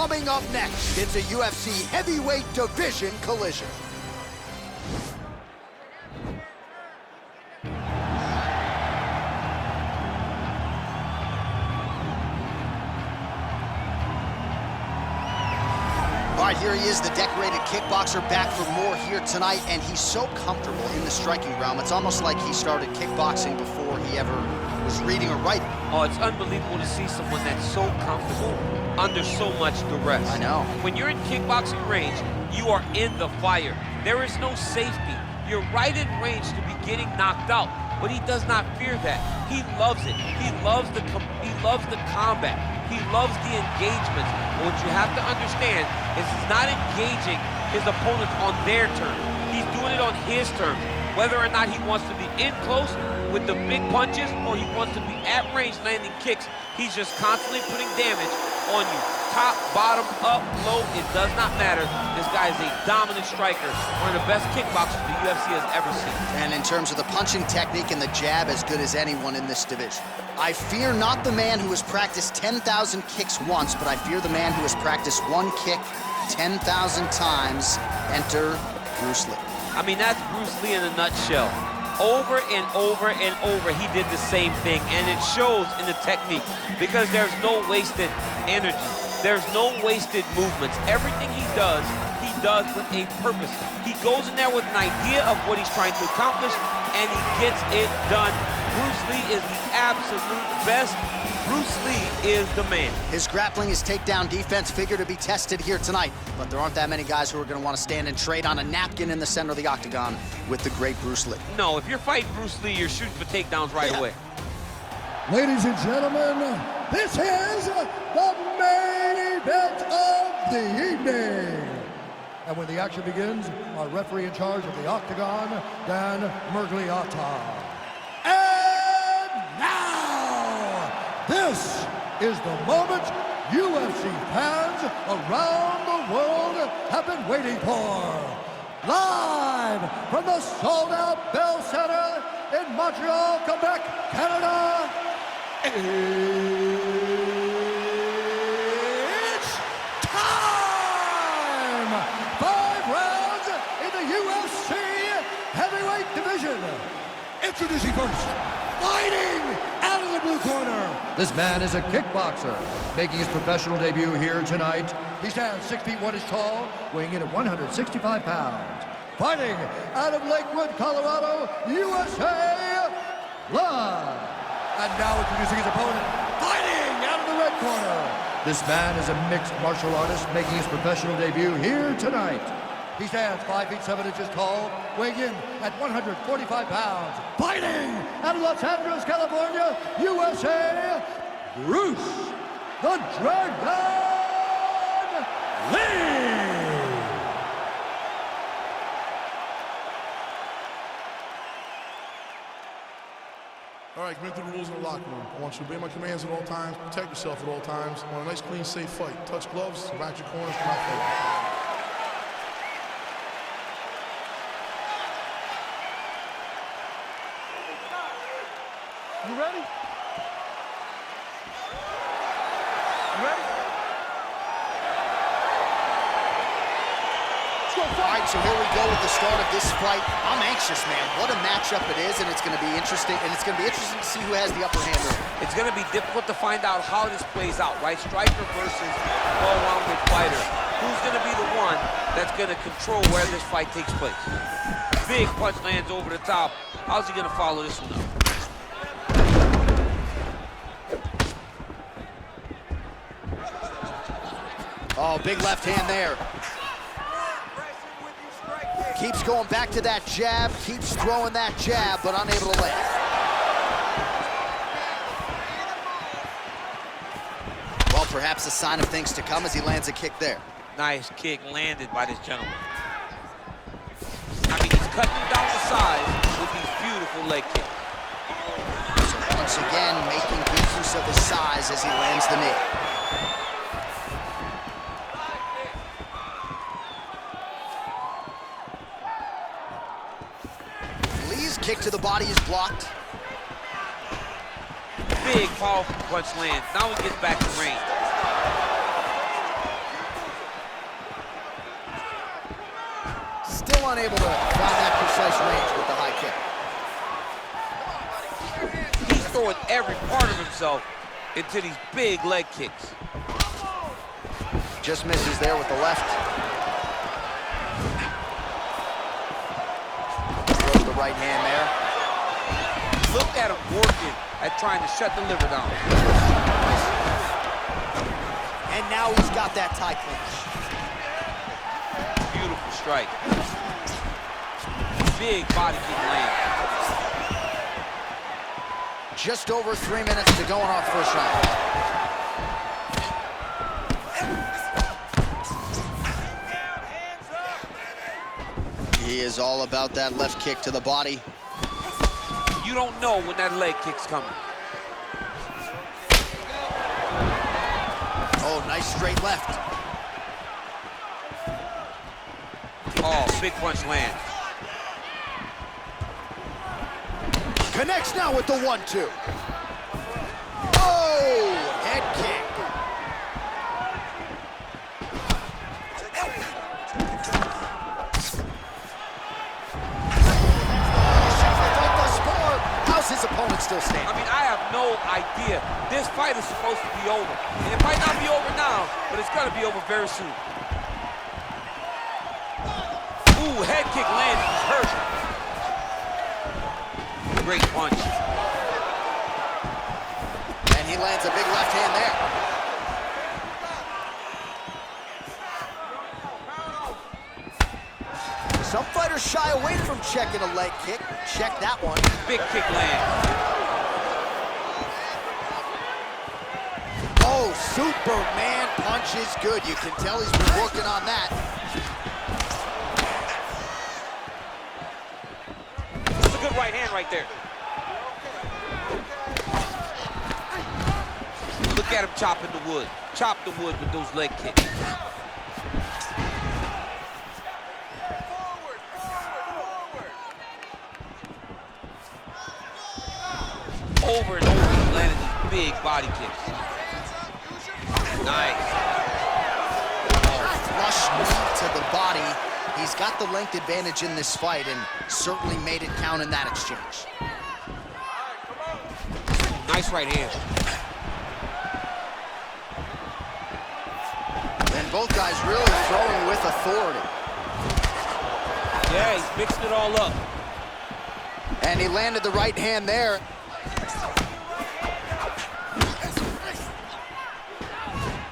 Coming up next, it's a UFC heavyweight division collision. All right, here he is, the decorated kickboxer, back for more here tonight, and he's so comfortable in the striking realm. It's almost like he started kickboxing before he ever was reading or writing. Oh, it's unbelievable to see someone that's so comfortable under so much duress. I know. When you're in kickboxing range, you are in the fire. There is no safety. You're right in range to be getting knocked out, but he does not fear that. He loves it. He loves the combat. He loves the engagements. But what you have to understand is he's not engaging his opponents on their terms. He's doing it on his terms. Whether or not he wants to be in close with the big punches or he wants to be at range landing kicks, he's just constantly putting damage on you. Top, bottom, up, low, it does not matter. This guy is a dominant striker, one of the best kickboxers the UFC has ever seen. And in terms of the punching technique and the jab, as good as anyone in this division. I fear not the man who has practiced 10,000 kicks once, but I fear the man who has practiced one kick 10,000 times. Enter Bruce Lee. I mean, that's Bruce Lee in a nutshell. Over and over and over, he did the same thing, and it shows in the technique because there's no wasted energy. There's no wasted movements. Everything he does with a purpose. He goes in there with an idea of what he's trying to accomplish, and he gets it done. Bruce Lee is the absolute best. Bruce Lee is the man. His grappling, his takedown defense figure to be tested here tonight, but there aren't that many guys who are going to want to stand and trade on a napkin in the center of the octagon with the great Bruce Lee. No, if you're fighting Bruce Lee, you're shooting for takedowns right away. Ladies and gentlemen, this is the main event of the evening. And when the action begins, our referee in charge of the octagon, Dan Mergliata. And now, this is the moment UFC fans around the world have been waiting for. Live from the sold-out Bell Center in Montreal, Quebec, Canada, it's time! 5 rounds in the UFC heavyweight division. Introducing first, fighting out of the blue corner. This man is a kickboxer, making his professional debut here tonight. He stands 6 feet 1 inches tall, weighing in at 165 pounds. Fighting out of Lakewood, Colorado, USA, live. And now introducing his opponent, fighting out of the red corner. This man is a mixed martial artist, making his professional debut here tonight. He stands 5 feet 7 inches tall, weighing in at 145 pounds. Fighting out of Los Angeles, California, USA, Bruce the Dragon Lee. All right, commit to the rules in the locker room. I want you to obey my commands at all times, protect yourself at all times. I want a nice, clean, safe fight. Touch gloves, back your corners, come out fight. You ready? You ready? All right, so here we go with the start of this fight. I'm anxious, man. What a matchup it is, and it's going to be interesting. And it's going to be interesting to see who has the upper hand. It's going to be difficult to find out how this plays out, right? Striker versus well-rounded fighter. Who's going to be the one that's going to control where this fight takes place? Big punch lands over the top. How's he going to follow this one up? Oh, big left hand there. Keeps going back to that jab, keeps throwing that jab, but unable to land. Well, perhaps a sign of things to come as he lands a kick there. Nice kick landed by this gentleman. I mean, he's cutting down the size with these beautiful leg kicks. So once again, making good use of his size as he lands the knee. Kick to the body is blocked. Big, powerful punch lands. Now he gets back to range. still unable to find that precise range with the high kick. He's throwing every part of himself into these big leg kicks. Just misses there with the left. Throws the right hand there. Look at him working at trying to shut the liver down. And now he's got that tie clinch. Beautiful strike. Big body kick land. Just over 3 minutes to go in our first round. He is all about that left kick to the body. You don't know when that leg kick's coming. Oh, nice straight left. Oh, big punch lands. Connects now with the 1-2. Oh, head kick. How's his opponent still standing? I mean, I have no idea. This fight is supposed to be over. And it might not be over now, but it's gonna be over very soon. Ooh, head kick landed, he's hurt. Great punch. And he lands a big left hand there. Some fighters shy away from checking a leg kick. Check that one. Big kick land. Oh, Superman punch is good. You can tell he's been working on that. That's a good right hand right there. Look at him chopping the wood. Chop the wood with those leg kicks. Over and over, he's landing these big body kicks. Nice. Oh, flush knee to the body. He's got the length advantage in this fight and certainly made it count in that exchange. Nice right hand. And both guys really throwing with authority. Yeah, he's mixing it all up. And he landed the right hand there.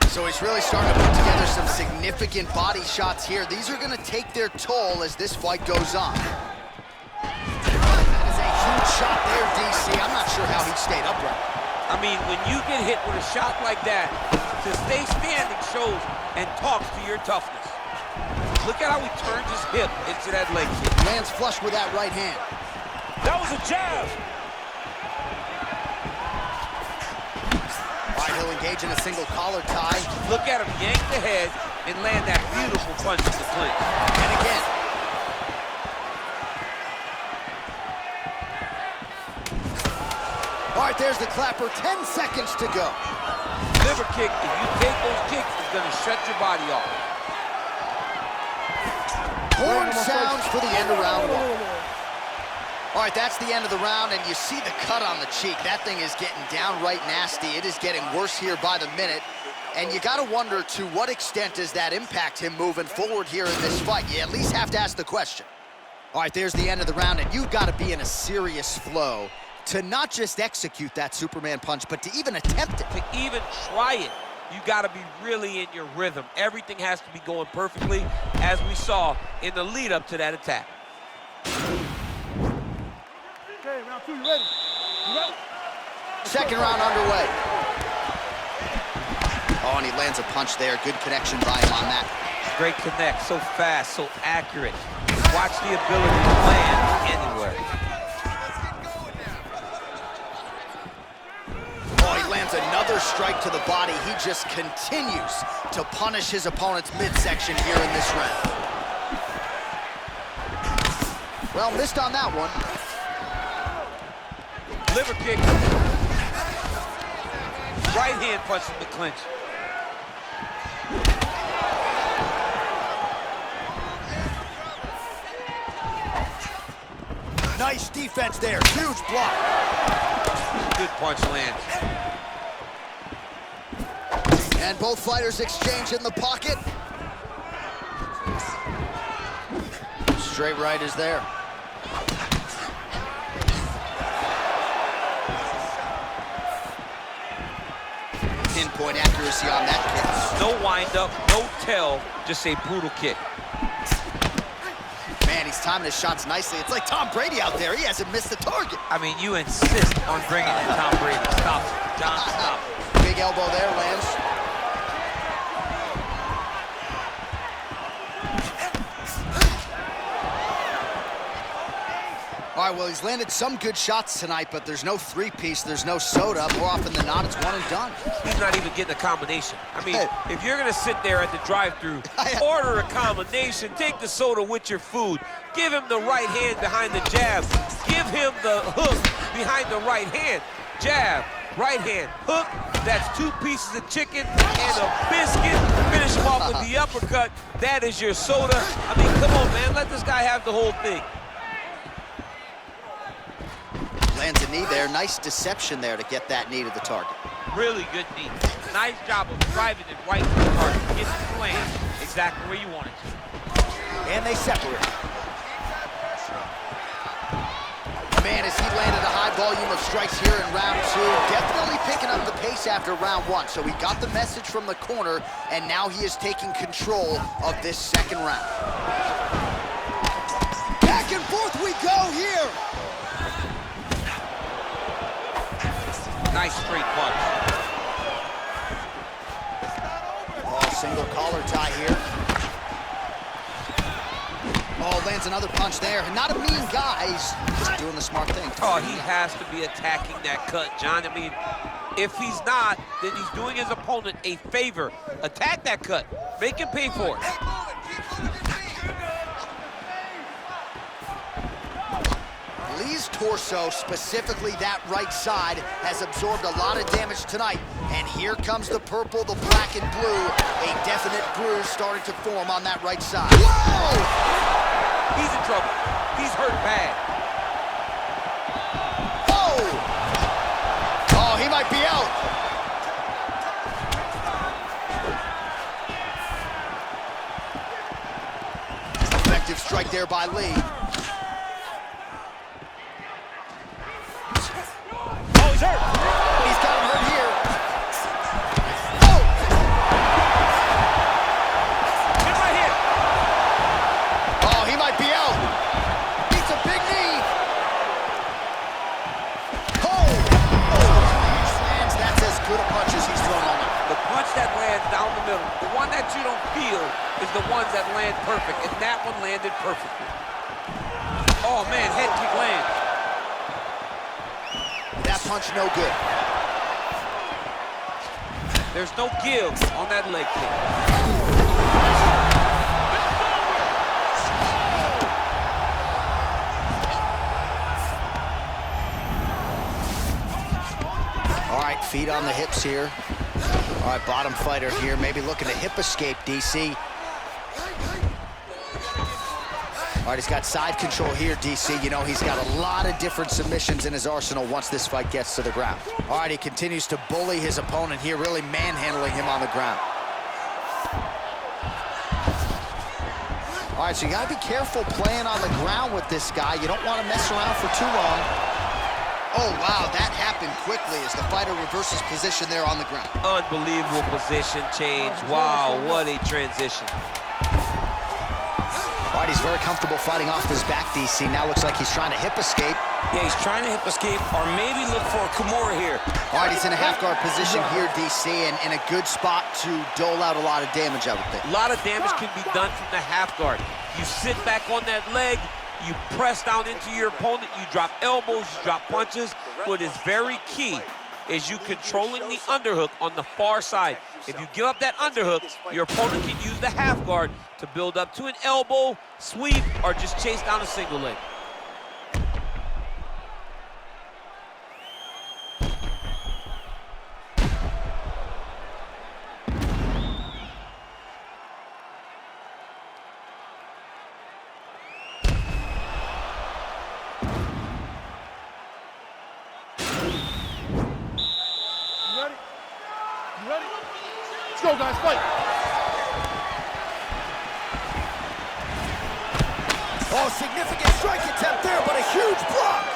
So he's really starting to put together some significant body shots here. These are going to take their toll as this fight goes on. That is a huge shot there, DC. I'm not sure how he stayed upright. I mean, when you get hit with a shot like that, to stay standing shows and talks to your toughness. Look at how he turns his hip into that leg kick. Lands flush with that right hand. That was a jab. All right, he'll engage in a single collar tie. Look at him yank the head and land that beautiful punch in the clinch. And again. All right, there's the clapper. 10 seconds to go. Liver kick, if you take those kicks, it's gonna shut your body off. Horn sounds for the end of round one. All right, that's the end of the round, and you see the cut on the cheek. That thing is getting downright nasty. It is getting worse here by the minute. And you gotta wonder, to what extent does that impact him moving forward here in this fight? You at least have to ask the question. All right, there's the end of the round, and you've gotta be in a serious flow to not just execute that Superman punch, but to even attempt it. To even try it, you gotta be really in your rhythm. Everything has to be going perfectly, as we saw in the lead up to that attack. Okay, round two, you ready? You ready? Second round underway. Oh, and he lands a punch there. Good connection by him on that. Great connect, so fast, so accurate. Watch the ability to land anywhere. Oh, he lands another strike to the body. He just continues to punish his opponent's midsection here in this round. Well, missed on that one. Liver kick. Right hand punch in the clinch. Nice defense there, huge block. Good punch lands. And both fighters exchange in the pocket. Straight right is there. Pinpoint accuracy on that kick. No wind up, no tell, just a brutal kick. Man, he's timing his shots nicely. It's like Tom Brady out there. He hasn't missed the target. I mean, you insist on bringing in Tom Brady. Stop, John, stop. Big elbow there, lands. All right, well, he's landed some good shots tonight, but there's no three-piece, there's no soda. More often than not, it's one and done. He's not even getting a combination. I mean, if you're gonna sit there at the drive-thru, order a combination, take the soda with your food, give him the right hand behind the jab, give him the hook behind the right hand, jab, right hand, hook. That's 2 pieces of chicken and a biscuit. Finish him off with the uppercut. That is your soda. I mean, come on, man, let this guy have the whole thing. Lands a knee there. Nice deception there to get that knee to the target. Really good knee. Nice job of driving it right to the target. Getting it to land exactly where you want it to. And they separate. Man, as he landed a high volume of strikes here in round 2, definitely picking up the pace after round 1. So he got the message from the corner, and now he is taking control of this second round. Back and forth we go here. Nice straight punch. Oh, single collar tie here. Oh, lands another punch there. Not a mean guy, he's just doing the smart thing. Oh, he has to be attacking that cut, John. I mean, if he's not, then he's doing his opponent a favor. Attack that cut. Make him pay for it. Lee's torso, specifically that right side, has absorbed a lot of damage tonight. And here comes the purple, the black, and blue. A definite bruise starting to form on that right side. Whoa! He's in trouble. He's hurt bad. Oh! Oh, he might be out. Effective strike there by Lee. He's hurt. He's got him hurt here. Oh! Get right here. Oh, he might be out. Beats a big knee. Oh! Lands, that's as good a punch as he's thrown all night. The punch that lands down the middle, the one that you don't feel, is the ones that land perfect, and that one landed perfectly. Oh, man, head kick lands. That punch no good. There's no give on that leg kick. All right, feet on the hips here. All right, bottom fighter here, maybe looking to hip escape, DC. All right, he's got side control here, DC. You know, he's got a lot of different submissions in his arsenal once this fight gets to the ground. All right, he continues to bully his opponent here, really manhandling him on the ground. All right, so you gotta be careful playing on the ground with this guy. You don't wanna mess around for too long. Oh, wow, that happened quickly as the fighter reverses position there on the ground. Unbelievable position change. Wow, what a transition. All right, he's very comfortable fighting off his back, DC. Now looks like he's trying to hip escape. Yeah, he's trying to hip escape or maybe look for a Kimura here. All right, he's in a half guard position here, DC, and in a good spot to dole out a lot of damage, I would think. A lot of damage can be done from the half guard. You sit back on that leg, you press down into your opponent, you drop elbows, you drop punches. What is very key is you controlling the underhook on the far side. If you give up that underhook, your opponent can use the half guard to build up to an elbow, sweep, or just chase down a single leg. ready? You ready? Let's go, guys, fight. Oh, significant strike attempt there, but a huge block.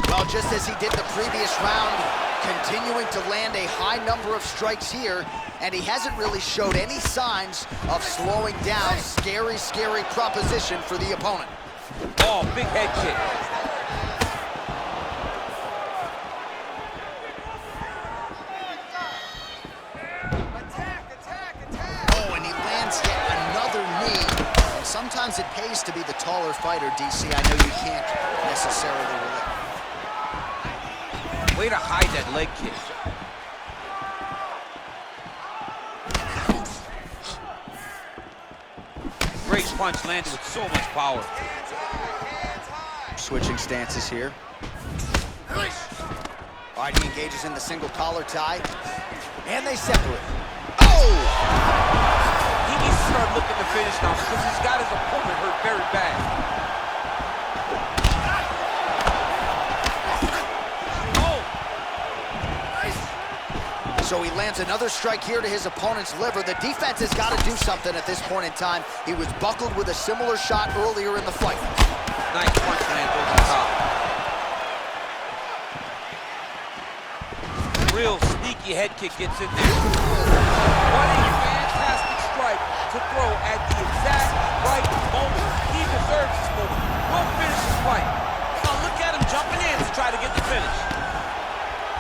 Well, just as he did the previous round, continuing to land a high number of strikes here, and he hasn't really showed any signs of slowing down. Scary, scary proposition for the opponent. Oh, big head kick. Oh, and he lands yet another knee. And sometimes it pays to be the taller fighter, DC. I know you can't necessarily relate. Way to hide that leg kick. Great punch landed with so much power. Switching stances here. All right, he engages in the single collar tie, and they separate. Oh! He needs to start looking to finish now because he's got his opponent hurt very bad. So he lands another strike here to his opponent's liver. The defense has got to do something at this point in time. He was buckled with a similar shot earlier in the fight. Nice punch land over the top. Real sneaky head kick gets in there. What a fantastic strike to throw at the exact right moment. He deserves this moment. Go finish this fight. Now look at him jumping in to try to get the finish.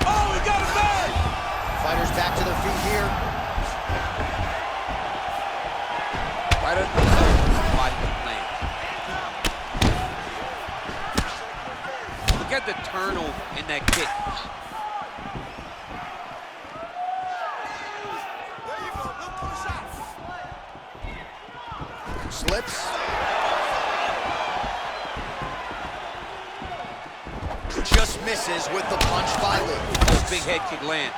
Oh, he got him back! Fighters back to their feet here. Right under the nose, body land. Look at the turnover in that kick. Slips. Just misses with the punch by Lee. Oh, big head kick lands.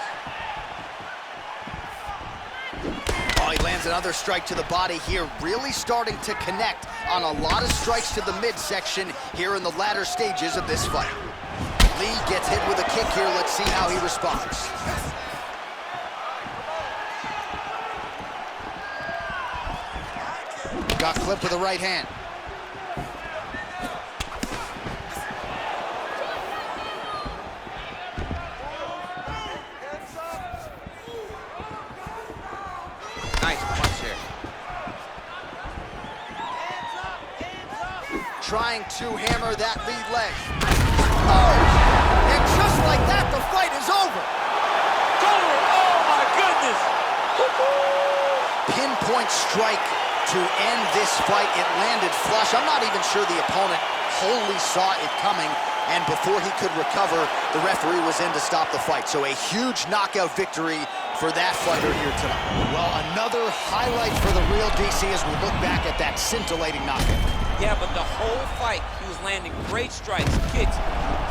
Oh, he lands another strike to the body here, really starting to connect on a lot of strikes to the midsection here in the latter stages of this fight. Lee gets hit with a kick here. Let's see how he responds. Got clipped with the right hand. Nice punch there. Trying to hammer that lead leg. Oh! And just like that, the fight is over. Oh my goodness! Pinpoint strike to end this fight. It landed flush. I'm not even sure the opponent wholly saw it coming, and before he could recover, the referee was in to stop the fight. So a huge knockout victory for that fighter here tonight. Well, another highlight for the real DC as we look back at that scintillating knockout. Yeah, but the whole fight, he was landing great strikes, kicks,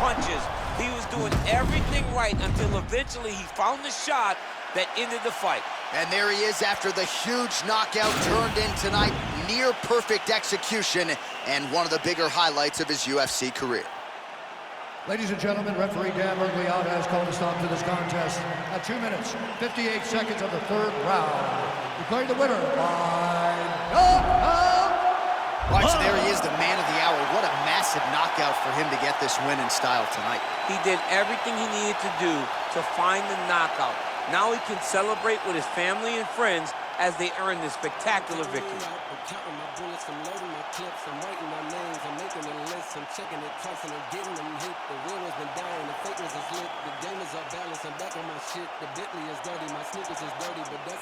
punches. He was doing everything right until eventually he found the shot that ended the fight. And there he is after the huge knockout turned in tonight. Near perfect execution and one of the bigger highlights of his UFC career. Ladies and gentlemen, referee Dan Bruceleeufc has called a stop to this contest at 2 minutes, 58 seconds of the third round. Declaring the winner by knockout. All right, so there he is, the man of the hour. What a massive knockout for him to get this win in style tonight. He did everything he needed to do to find the knockout. Now he can celebrate with his family and friends as they earn this spectacular victory. Counting my bullets, I'm loading my clips, I'm writing my names, I'm making a list, I'm checking it twice and I'm getting them hit. The real has been down, the fake is lit, the game is off balance, I'm back on my shit. The Bentley is dirty, my sneakers is dirty, but that's